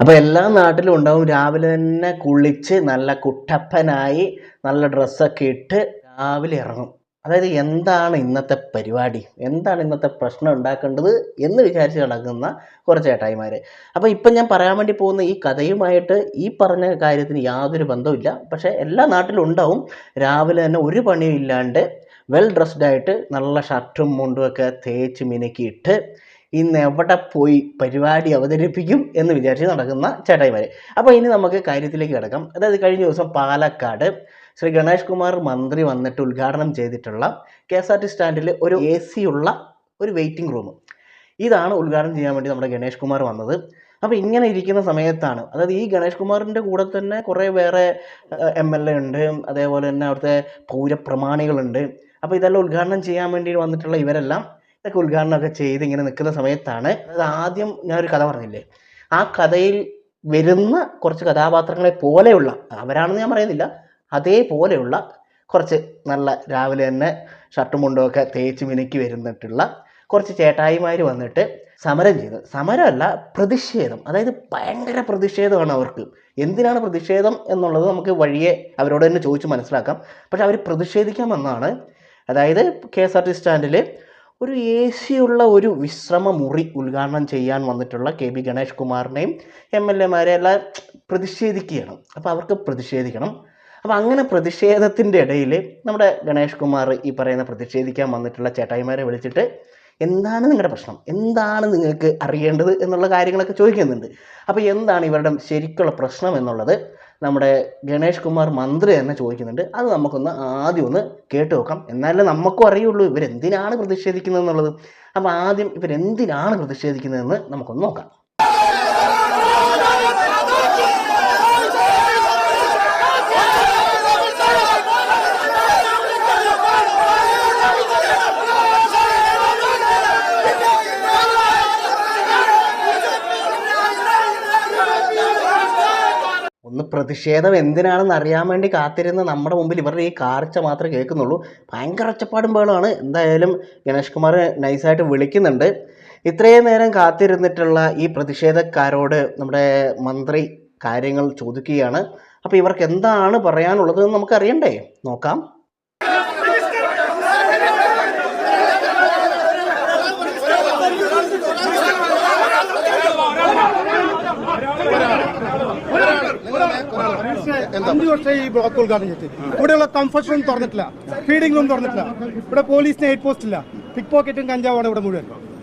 അപ്പോൾ എല്ലാ നാട്ടിലും ഉണ്ടാവും രാവിലെ തന്നെ കുളിച്ച് നല്ല കുട്ടപ്പനായി നല്ല ഡ്രസ്സൊക്കെ ഇട്ട് രാവിലെ ഇറങ്ങും. അതായത് എന്താണ് ഇന്നത്തെ പരിപാടി, എന്താണ് ഇന്നത്തെ പ്രശ്നം ഉണ്ടാക്കേണ്ടത് എന്ന് വിചാരിച്ച് നടക്കുന്ന കുറച്ച് ചേട്ടായിമാർ. അപ്പോൾ ഇപ്പം ഞാൻ പറയാൻ വേണ്ടി പോകുന്ന ഈ കഥയുമായിട്ട് ഈ പറഞ്ഞ കാര്യത്തിന് യാതൊരു ബന്ധവുമില്ല. പക്ഷേ എല്ലാ നാട്ടിലും ഉണ്ടാവും രാവിലെ തന്നെ ഒരു പണിയും ഇല്ലാണ്ട് വെൽ ഡ്രസ്ഡ് ആയിട്ട് നല്ല ഷർട്ടും മുണ്ടും ഒക്കെ തേച്ച് മിനുക്കിയിട്ട് ഇന്ന് എവിടെ പോയി പരിപാടി അവതരിപ്പിക്കും എന്ന് വിചാരിച്ച് നടക്കുന്ന ചേട്ടായിമാർ. അപ്പോൾ ഇനി നമുക്ക് കാര്യത്തിലേക്ക് കിടക്കാം. അതായത് കഴിഞ്ഞ ദിവസം പാലക്കാട് ശ്രീ ഗണേഷ് കുമാർ മന്ത്രി വന്നിട്ട് ഉദ്ഘാടനം ചെയ്തിട്ടുള്ള KSRTC സ്റ്റാൻഡിൽ ഒരു AC ഉള്ള ഒരു വെയിറ്റിംഗ് റൂം, ഇതാണ് ഉദ്ഘാടനം ചെയ്യാൻ വേണ്ടി നമ്മുടെ ഗണേഷ് കുമാർ വന്നത്. അപ്പോൾ ഇങ്ങനെ ഇരിക്കുന്ന സമയത്താണ്, അതായത് ഈ ഗണേഷ് കുമാറിൻ്റെ കൂടെ തന്നെ കുറേ വേറെ MLA ഉണ്ട്, അതേപോലെ തന്നെ അവിടുത്തെ പൗരപ്രമാണികളുണ്ട്. അപ്പോൾ ഇതെല്ലാം ഉദ്ഘാടനം ചെയ്യാൻ വേണ്ടി വന്നിട്ടുള്ള ഇവരെല്ലാം ഇതൊക്കെ ഉദ്ഘാടനമൊക്കെ ചെയ്ത് ഇങ്ങനെ നിൽക്കുന്ന സമയത്താണ്, അതായത് ആദ്യം ഞാനൊരു കഥ പറഞ്ഞില്ലേ, ആ കഥയിൽ വരുന്ന കുറച്ച് കഥാപാത്രങ്ങളെ പോലെയുള്ള, അവരാണെന്ന് ഞാൻ പറയുന്നില്ല, അതേപോലെയുള്ള കുറച്ച് നല്ല രാവിലെ തന്നെ ഷർട്ടും മുണ്ടുമൊക്കെ തേച്ച് മിനുക്കി വരുന്നിട്ടുള്ള കുറച്ച് ചേട്ടായിമാർ വന്നിട്ട് സമരം ചെയ്തു. സമരമല്ല, പ്രതിഷേധം. അതായത് ഭയങ്കര പ്രതിഷേധമാണ് അവർക്ക്. എന്തിനാണ് പ്രതിഷേധം എന്നുള്ളത് നമുക്ക് വഴിയെ അവരോട് തന്നെ ചോദിച്ച് മനസ്സിലാക്കാം. പക്ഷെ അവർ പ്രതിഷേധിക്കാൻ വന്നതാണ്. അതായത് KSRTC സ്റ്റാൻഡിൽ ഒരു AC ഉള്ള ഒരു വിശ്രമ മുറി ഉദ്ഘാടനം ചെയ്യാൻ വന്നിട്ടുള്ള KB ഗണേഷ് കുമാറിനെയും MLA മാരെല്ലാം പ്രതിഷേധിക്കുകയാണ്. അപ്പോൾ അവർക്ക് പ്രതിഷേധിക്കണം. അപ്പോൾ അങ്ങനെ പ്രതിഷേധത്തിൻ്റെ ഇടയിൽ നമ്മുടെ ഗണേഷ് കുമാർ ഈ പറയുന്ന പ്രതിഷേധിക്കാൻ വന്നിട്ടുള്ള ചേട്ടായിമാരെ വിളിച്ചിട്ട് എന്താണ് നിങ്ങളുടെ പ്രശ്നം, എന്താണ് നിങ്ങൾക്ക് അറിയേണ്ടത് എന്നുള്ള കാര്യങ്ങളൊക്കെ ചോദിക്കുന്നുണ്ട്. അപ്പോൾ എന്താണ് ഇവരുടെ ശരിക്കുള്ള പ്രശ്നം എന്നുള്ളത് നമ്മുടെ ഗണേഷ് കുമാർ മന്ത്രി തന്നെ ചോദിക്കുന്നുണ്ട്. അത് നമുക്കൊന്ന് ആദ്യം ഒന്ന് കേട്ട് നോക്കാം, എന്നാലേ നമുക്കും അറിയുള്ളൂ ഇവരെന്തിനാണ് പ്രതിഷേധിക്കുന്നത് എന്നുള്ളത്. അപ്പോൾ ആദ്യം ഇവരെന്തിനാണ് പ്രതിഷേധിക്കുന്നതെന്ന് നമുക്കൊന്ന് നോക്കാം. ഒന്ന് പ്രതിഷേധം എന്തിനാണെന്ന് അറിയാൻ വേണ്ടി കാത്തിരുന്ന് നമ്മുടെ മുമ്പിൽ ഇവരുടെ ഈ കാർച്ച മാത്രമേ കേൾക്കുന്നുള്ളൂ. ഭയങ്കര ഒച്ചപ്പാടും ബഹളമാണ്. എന്തായാലും ഗണേഷ് കുമാർ നൈസായിട്ട് വിളിക്കുന്നുണ്ട്. ഇത്രയും നേരം കാത്തിരുന്നിട്ടുള്ള ഈ പ്രതിഷേധക്കാരോട് നമ്മുടെ മന്ത്രി കാര്യങ്ങൾ ചോദിക്കുകയാണ്. അപ്പോൾ ഇവർക്ക് എന്താണ് പറയാനുള്ളത് എന്ന് നമുക്കറിയണ്ടേ, നോക്കാം. അഞ്ച് വർഷമായി ഈ ബ്ലോക്ക് ഉദ്ഘാടനം ചെയ്തിട്ട് ഇവിടെയുള്ള കംഫർട്ട് റൂം തുറന്നിട്ടില്ല, ഫീഡിംഗ് റൂം തുറന്നിട്ടില്ല, ഇവിടെ പോലീസിന് എയ്ഡ് പോസ്റ്റ് ഇല്ല, പിക് പോക്കറ്റും കഞ്ചാവാണ് ഇവിടെ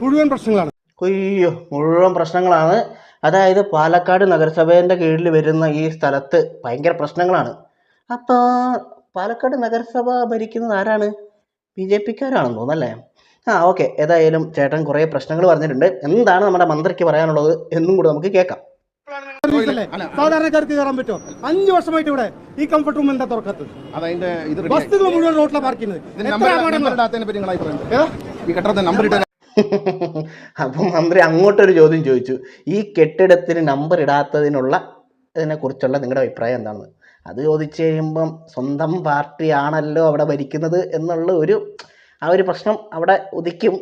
മുഴുവൻ പ്രശ്നങ്ങളാണ്. അയ്യോ, മുഴുവൻ പ്രശ്നങ്ങളാണ്. അതായത് പാലക്കാട് നഗരസഭേൻ്റെ കീഴിൽ വരുന്ന ഈ സ്ഥലത്ത് ഭയങ്കര പ്രശ്നങ്ങളാണ്. അപ്പോൾ പാലക്കാട് നഗരസഭ ഭരിക്കുന്നത് ആരാണ്? BJP-ക്കാരാണെന്ന് തോന്നുന്നല്ലേ? ഓക്കെ, ഏതായാലും ചേട്ടൻ കുറേ പ്രശ്നങ്ങൾ പറഞ്ഞിട്ടുണ്ട്. എന്താണ് നമ്മുടെ മന്ത്രിക്ക് പറയാനുള്ളത് എന്നും കൂടെ നമുക്ക് കേൾക്കാം. സാധാരണക്കാർക്ക് കയറാൻ പറ്റുമോ? 5 വർഷമായിട്ട് ഇവിടെ ഈ കംഫർട്ട് റൂം എന്താ തുറക്കാത്തത്? ബസ്സുകൾ മുഴുവൻ റോഡിലാണ് പാർക്ക് ചെയ്യുന്നത്. അപ്പം മന്ത്രി അങ്ങോട്ടൊരു ചോദ്യം ചോദിച്ചു, ഈ കെട്ടിടത്തിന് നമ്പർ ഇടാത്തതിനുള്ള ഇതിനെ കുറിച്ചുള്ള നിങ്ങളുടെ അഭിപ്രായം എന്താണെന്ന്. അത് ചോദിച്ചു കഴിയുമ്പം സ്വന്തം പാർട്ടിയാണല്ലോ അവിടെ ഭരിക്കുന്നത് എന്നുള്ള ഒരു പ്രശ്നം അവിടെ ഉദിക്കും.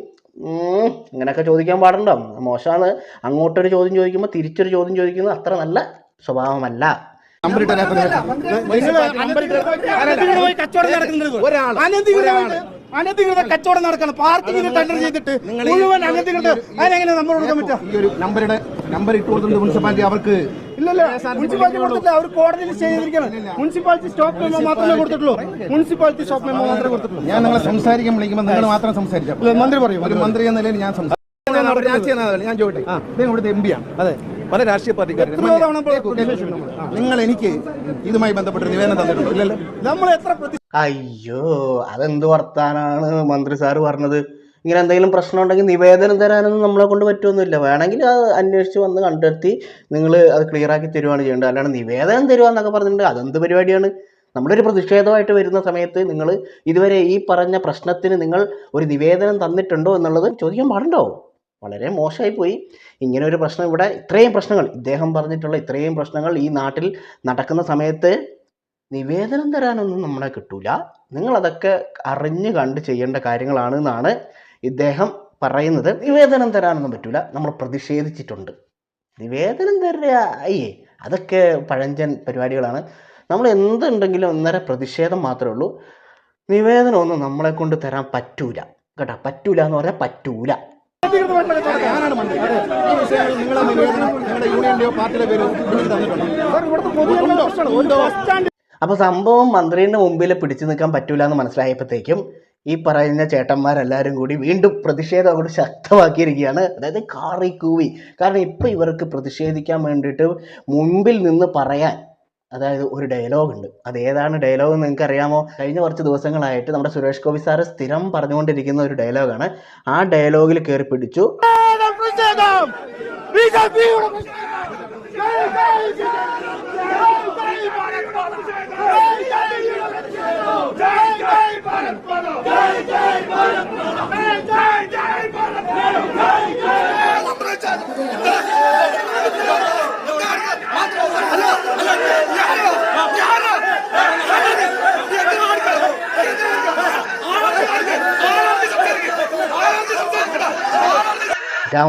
ഇങ്ങനെയൊക്കെ ചോദിക്കാൻ പാടുണ്ടോ? മോശമാണ്. അങ്ങോട്ടൊരു ചോദ്യം ചോദിക്കുമ്പോൾ തിരിച്ചൊരു ചോദ്യം ചോദിക്കുന്നത് അത്ര നല്ല സ്വഭാവമല്ല. അനധികൃത കച്ചവടം നടക്കണം. പാർക്കിങ്ങിന് ടെൻഡർ ചെയ്തിട്ട് മുഴുവൻ അനധികൃത അതിനെങ്ങനെ നമ്മൾ കൊടുക്കാൻ പറ്റുക? ഈ ഒരു നമ്പർ ഇട്ട് കൊടുത്തിട്ടുണ്ട് മുനിസിപ്പാലിറ്റി. അവർക്ക് ഇല്ലല്ലോ, മുനിസിപ്പാലിറ്റി കൊടുത്തില്ല, അവർ കോടതിയിൽ ചെയ്തിരിക്കണം. മുനിസിപ്പാലിറ്റി സ്റ്റോപ്പ് മെമ്മോ മാത്രമേ കൊടുത്തിട്ടുള്ളൂ. മുനിസിപ്പാലിറ്റി സ്റ്റോപ്പ് മെമ്മോ മാത്രമേ കൊടുത്തിട്ടുള്ളൂ. ഞാൻ നിങ്ങളെ സംസാരിക്കാൻ വിളിക്കുമ്പോൾ നിങ്ങൾ മാത്രം സംസാരിച്ചു. മന്ത്രി പറയും, ഒരു മന്ത്രി എന്ന നിലയിൽ ഞാൻ സംസാരിക്കും. ഞാൻ ചോദിട്ടെ, ഇവിടുത്തെ MP ആണ്. അതെ, പല രാഷ്ട്രീയ പാർട്ടിക്കാർ. നിങ്ങൾ എനിക്ക് ഇതുമായി ബന്ധപ്പെട്ട് നിവേദനം തന്നിട്ടുണ്ടോ? ഇല്ലല്ലോ. നമ്മൾ എത്ര അയ്യോ, അതെന്ത് വർത്താനാണ് മന്ത്രി സാറ് പറഞ്ഞത്? ഇങ്ങനെ എന്തെങ്കിലും പ്രശ്നം ഉണ്ടെങ്കിൽ നിവേദനം തരാനൊന്നും നമ്മളെ കൊണ്ട് പറ്റുമൊന്നുമില്ല. വേണമെങ്കിൽ അത് അന്വേഷിച്ച് വന്ന് കണ്ടെത്തി നിങ്ങൾ അത് ക്ലിയറാക്കി തരുവാണ് ചെയ്യേണ്ടത്. അല്ലാണ്ട് നിവേദനം തരുവാന്നൊക്കെ പറഞ്ഞിട്ടുണ്ട്. അതെന്ത് പരിപാടിയാണ്? നമ്മളൊരു പ്രതിഷേധമായിട്ട് വരുന്ന സമയത്ത് നിങ്ങൾ ഇതുവരെ ഈ പറഞ്ഞ പ്രശ്നത്തിന് നിങ്ങൾ ഒരു നിവേദനം തന്നിട്ടുണ്ടോ എന്നുള്ളത് ചോദിക്കാൻ പാടുണ്ടോ? വളരെ മോശമായി പോയി. ഇങ്ങനെ ഒരു പ്രശ്നം ഇവിടെ, ഇത്രയും പ്രശ്നങ്ങൾ ഇദ്ദേഹം പറഞ്ഞിട്ടുള്ള ഇത്രയും പ്രശ്നങ്ങൾ ഈ നാട്ടിൽ നടക്കുന്ന സമയത്ത് നിവേദനം തരാനൊന്നും നമ്മളെ കിട്ടൂല. നിങ്ങളതൊക്കെ അറിഞ്ഞ് കണ്ട് ചെയ്യേണ്ട കാര്യങ്ങളാണ് എന്നാണ് ഇദ്ദേഹം പറയുന്നത്. നിവേദനം തരാനൊന്നും പറ്റൂല, നമ്മൾ പ്രതിഷേധിച്ചിട്ടുണ്ട്. നിവേദനം തരിക അയ്യേ അതൊക്കെ പഴഞ്ചൻ പരിപാടികളാണ്. നമ്മൾ എന്തുണ്ടെങ്കിലും അന്നേരം പ്രതിഷേധം മാത്രമേ ഉള്ളൂ. നിവേദനമൊന്നും നമ്മളെ കൊണ്ട് തരാൻ പറ്റൂല കേട്ടോ. പറ്റൂല എന്ന് പറഞ്ഞാൽ പറ്റൂല. ഞാനാണ് മന്ത്രി. ഈ വിഷയങ്ങൾ നിങ്ങളുടെ നിവേദനം നിങ്ങളുടെ യൂണിയന്റെയോ പാർട്ടിയുടെ പേരോ നിങ്ങൾക്ക് തന്നിട്ടുണ്ടോ? അപ്പോൾ സംഭവം മന്ത്രിയുടെ മുമ്പിൽ പിടിച്ചു നിൽക്കാൻ പറ്റൂല എന്ന് മനസ്സിലായപ്പോഴത്തേക്കും ഈ പറയുന്ന ചേട്ടന്മാരെല്ലാവരും കൂടി വീണ്ടും പ്രതിഷേധം അങ്ങോട്ട് ശക്തമാക്കിയിരിക്കുകയാണ്. അതായത് കാറി കൂവി. കാരണം ഇപ്പം ഇവർക്ക് പ്രതിഷേധിക്കാൻ വേണ്ടിയിട്ട് മുമ്പിൽ നിന്ന് പറയാൻ അതായത് ഒരു ഡയലോഗ് ഉണ്ട്. അത് ഏതാണ് ഡയലോഗ് എന്ന് നിങ്ങൾക്ക് അറിയാമോ? കഴിഞ്ഞ കുറച്ച് ദിവസങ്ങളായിട്ട് നമ്മുടെ സുരേഷ് ഗോപി സാറ് സ്ഥിരം പറഞ്ഞുകൊണ്ടിരിക്കുന്ന ഒരു ഡയലോഗാണ്. ആ ഡയലോഗിൽ കയറി പിടിച്ചു.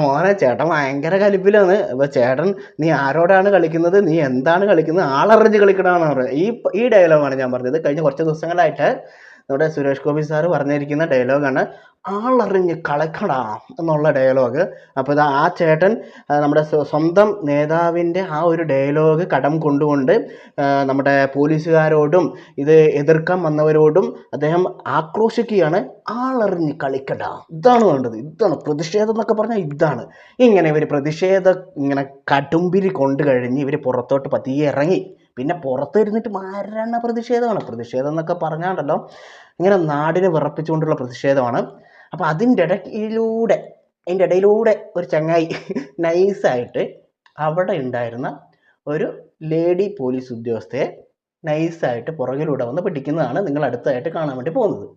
മോനെ ചേട്ടൻ ഭയങ്കര കലിപ്പിലാണ്. അപ്പോൾ ചേട്ടൻ നീ ആരോടാണ് കളിക്കുന്നത്, നീ എന്താണ് കളിക്കുന്നത്, ആളറിഞ്ഞ് കളിക്കണമെന്ന് പറയുന്നത്. ഈ ഡയലോഗാണ് ഞാൻ പറഞ്ഞത്. കഴിഞ്ഞ കുറച്ച് ദിവസങ്ങളായിട്ട് നമ്മുടെ സുരേഷ് ഗോപി സാറ് പറഞ്ഞിരിക്കുന്ന ഡയലോഗാണ് ആളറിഞ്ഞ് കളിക്കടാ എന്നുള്ള ഡയലോഗ്. അപ്പോൾ ഇത് ആ ചേട്ടൻ നമ്മുടെ സ്വന്തം നേതാവിൻ്റെ ആ ഒരു ഡയലോഗ് കടം കൊണ്ടുകൊണ്ട് നമ്മുടെ പോലീസുകാരോടും ഇത് എതിർക്കാൻ വന്നവരോടും അദ്ദേഹം ആക്രോശിക്കുകയാണ്. ആളറിഞ്ഞ് കളിക്കടാ, ഇതാണ് വേണ്ടത്, ഇതാണ് പ്രതിഷേധം എന്നൊക്കെ പറഞ്ഞാൽ ഇതാണ്. ഇങ്ങനെ ഇവർ പ്രതിഷേധം ഇങ്ങനെ കടുമ്പിരി കൊണ്ട് കഴിഞ്ഞ് ഇവർ പുറത്തോട്ട് പതിയെ ഇറങ്ങി. പിന്നെ പുറത്തിരുന്നിട്ട് മരണ പ്രതിഷേധമാണ്. പ്രതിഷേധം എന്നൊക്കെ പറഞ്ഞാണ്ടല്ലോ ഇങ്ങനെ നാടിനെ വിറപ്പിച്ചുകൊണ്ടുള്ള പ്രതിഷേധമാണ്. അപ്പോൾ അതിൻ്റെ ഇടയിലൂടെ ഒരു ചങ്ങായി നൈസായിട്ട് അവിടെ ഉണ്ടായിരുന്ന ഒരു ലേഡി പോലീസ് ഉദ്യോഗസ്ഥയെ നൈസായിട്ട് പുറകിലൂടെ വന്ന് പിടിക്കുന്നതാണ് നിങ്ങൾ അടുത്തായിട്ട് കാണാൻ വേണ്ടി പോകുന്നത്.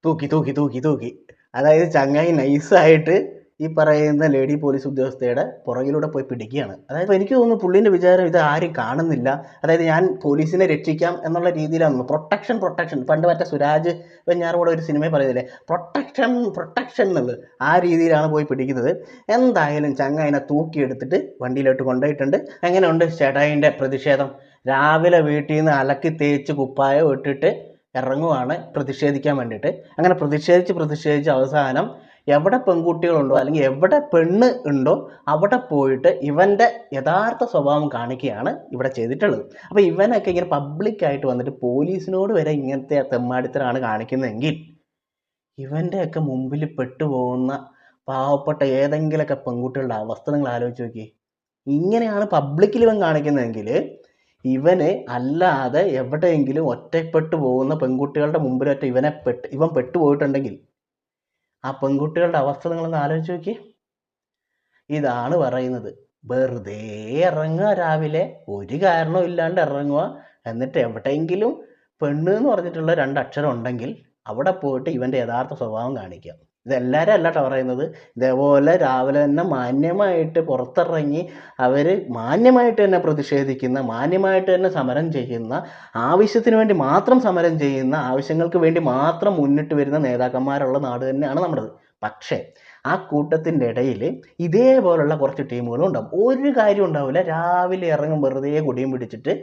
തൂക്കി അതായത് ചങ്ങായി നൈസായിട്ട് ഈ പറയുന്ന ലേഡി പോലീസ് ഉദ്യോഗസ്ഥയുടെ പുറകിലൂടെ പോയി പിടിക്കുകയാണ്. അതായത് എനിക്ക് തോന്നുന്നു പുള്ളീൻ്റെ വിചാരം ഇത് ആരും കാണുന്നില്ല. അതായത് ഞാൻ പോലീസിനെ രക്ഷിക്കാം എന്നുള്ള രീതിയിലാണ്. പ്രൊട്ടക്ഷൻ പണ്ട് മറ്റേ സുരാജ് വെഞ്ഞാറോടെ ഒരു സിനിമയിൽ പറയുന്നില്ലേ, പ്രൊട്ടക്ഷൻ എന്നുള്ളത്. ആ രീതിയിലാണ് പോയി പിടിക്കുന്നത്. എന്തായാലും ചങ്ങായിനെ തൂക്കിയെടുത്തിട്ട് വണ്ടിയിലോട്ട് കൊണ്ടുപോയിട്ടുണ്ട്. എങ്ങനെയുണ്ട് ചേട്ടായിൻ്റെ പ്രതിഷേധം? രാവിലെ വീട്ടിൽ നിന്ന് അലക്കി തേച്ച് കുപ്പായം ഇട്ടിട്ട് ഇറങ്ങുവാണ് പ്രതിഷേധിക്കാൻ വേണ്ടിയിട്ട്. അങ്ങനെ പ്രതിഷേധിച്ച് അവസാനം എവിടെ പെൺകുട്ടികളുണ്ടോ അല്ലെങ്കിൽ എവിടെ പെണ്ണ് ഉണ്ടോ അവിടെ പോയിട്ട് ഇവൻ്റെ യഥാർത്ഥ സ്വഭാവം കാണിക്കുകയാണ് ഇവിടെ ചെയ്തിട്ടുള്ളത്. അപ്പോൾ ഇവനൊക്കെ ഇങ്ങനെ പബ്ലിക്കായിട്ട് വന്നിട്ട് പോലീസിനോട് വരെ ഇങ്ങനത്തെ തെമ്മാടിത്തരാണ് കാണിക്കുന്നതെങ്കിൽ ഇവൻ്റെയൊക്കെ മുമ്പിൽ പെട്ടുപോകുന്ന പാവപ്പെട്ട ഏതെങ്കിലുമൊക്കെ പെൺകുട്ടികളുടെ അവസ്ഥ നിങ്ങൾ ആലോചിച്ച് നോക്കി. ഇങ്ങനെയാണ് പബ്ലിക്കിൽ ഇവൻ കാണിക്കുന്നതെങ്കിൽ ഇവന് അല്ലാതെ എവിടെയെങ്കിലും ഒറ്റപ്പെട്ടു പോകുന്ന പെൺകുട്ടികളുടെ മുമ്പിലൊറ്റ ഇവൻ പെട്ടുപോയിട്ടുണ്ടെങ്കിൽ ആ പെൺകുട്ടികളുടെ അവസ്ഥ നിങ്ങളൊന്ന് ആലോചിച്ച് നോക്കി. ഇതാണ് പറയുന്നത്. വെറുതെ ഇറങ്ങുക, രാവിലെ ഒരു കാരണവും ഇല്ലാണ്ട് ഇറങ്ങുക, എന്നിട്ട് എവിടെയെങ്കിലും പെണ്ണ് എന്ന് പറഞ്ഞിട്ടുള്ള 2 അക്ഷരം ഉണ്ടെങ്കിൽ അവിടെ പോയിട്ട് ഇവൻ്റെ യഥാർത്ഥ സ്വഭാവം കാണിക്കുക. ഇതെല്ലാവരും അല്ല കേട്ടോ പറയുന്നത്. ഇതേപോലെ രാവിലെ തന്നെ മാന്യമായിട്ട് പുറത്തിറങ്ങി അവർ മാന്യമായിട്ട് തന്നെ പ്രതിഷേധിക്കുന്ന, മാന്യമായിട്ട് തന്നെ സമരം ചെയ്യുന്ന, ആവശ്യത്തിന് വേണ്ടി മാത്രം സമരം ചെയ്യുന്ന, ആവശ്യങ്ങൾക്ക് വേണ്ടി മാത്രം മുന്നിട്ട് വരുന്ന നേതാക്കന്മാരുള്ള നാട് തന്നെയാണ് നമ്മുടേത്. പക്ഷേ ആ കൂട്ടത്തിൻ്റെ ഇടയിൽ ഇതേപോലുള്ള കുറച്ച് ടീമുകളും ഉണ്ടാവും. ഒരു കാര്യം ഉണ്ടാവില്ല, രാവിലെ ഇറങ്ങും വെറുതെ കൊടിയും പിടിച്ചിട്ട്.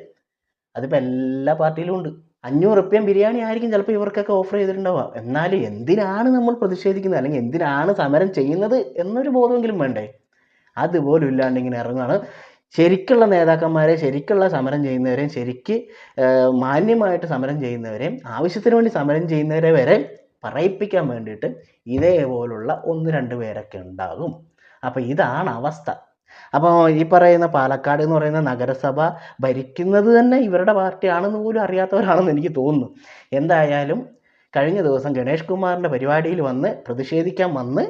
അതിപ്പോൾ എല്ലാ പാർട്ടിയിലും ഉണ്ട്. 500 റുപ്യ ബിരിയാണി ആയിരിക്കും ചിലപ്പോൾ ഇവർക്കൊക്കെ ഓഫർ ചെയ്തിട്ടുണ്ടാവുക. എന്നാലും എന്തിനാണ് നമ്മൾ പ്രതിഷേധിക്കുന്നത് അല്ലെങ്കിൽ എന്തിനാണ് സമരം ചെയ്യുന്നത് എന്നൊരു ബോധമെങ്കിലും വേണ്ടേ? അതുപോലും ഇല്ലാണ്ട് ഇങ്ങനെ ഇറങ്ങുകയാണ്. ശരിക്കുള്ള നേതാക്കന്മാരെ, ശരിക്കുള്ള സമരം ചെയ്യുന്നവരെയും, ശരിക്ക് മാന്യമായിട്ട് സമരം ചെയ്യുന്നവരെയും, ആവശ്യത്തിന് വേണ്ടി സമരം ചെയ്യുന്നവരെ വരെ പറയിപ്പിക്കാൻ വേണ്ടിയിട്ട് ഇതേപോലുള്ള 1-2 പേരൊക്കെ ഉണ്ടാകും. അപ്പോൾ ഇതാണ് അവസ്ഥ. അപ്പോൾ ഈ പറയുന്ന പാലക്കാട് എന്ന് പറയുന്ന നഗരസഭ ഭരിക്കുന്നത് തന്നെ ഇവരുടെ പാർട്ടിയാണെന്ന് പോലും അറിയാത്തവരാണെന്ന് എനിക്ക് തോന്നുന്നു. എന്തായാലും കഴിഞ്ഞ ദിവസം ഗണേഷ് കുമാറിൻ്റെ പരിപാടിയിൽ വന്ന് പ്രതിഷേധിക്കാൻ വന്ന്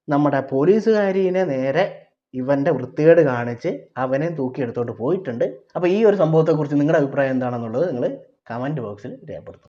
നമ്മുടെ പോലീസുകാരിനെ നേരെ ഇവൻ്റെ വൃത്തികേട് കാണിച്ച് അവനെ തൂക്കിയെടുത്തോണ്ട് പോയിട്ടുണ്ട്. അപ്പോൾ ഈ ഒരു സംഭവത്തെക്കുറിച്ച് നിങ്ങളുടെ അഭിപ്രായം എന്താണെന്നുള്ളത് നിങ്ങൾ കമൻറ്റ് ബോക്സിൽ രേഖപ്പെടുത്തും.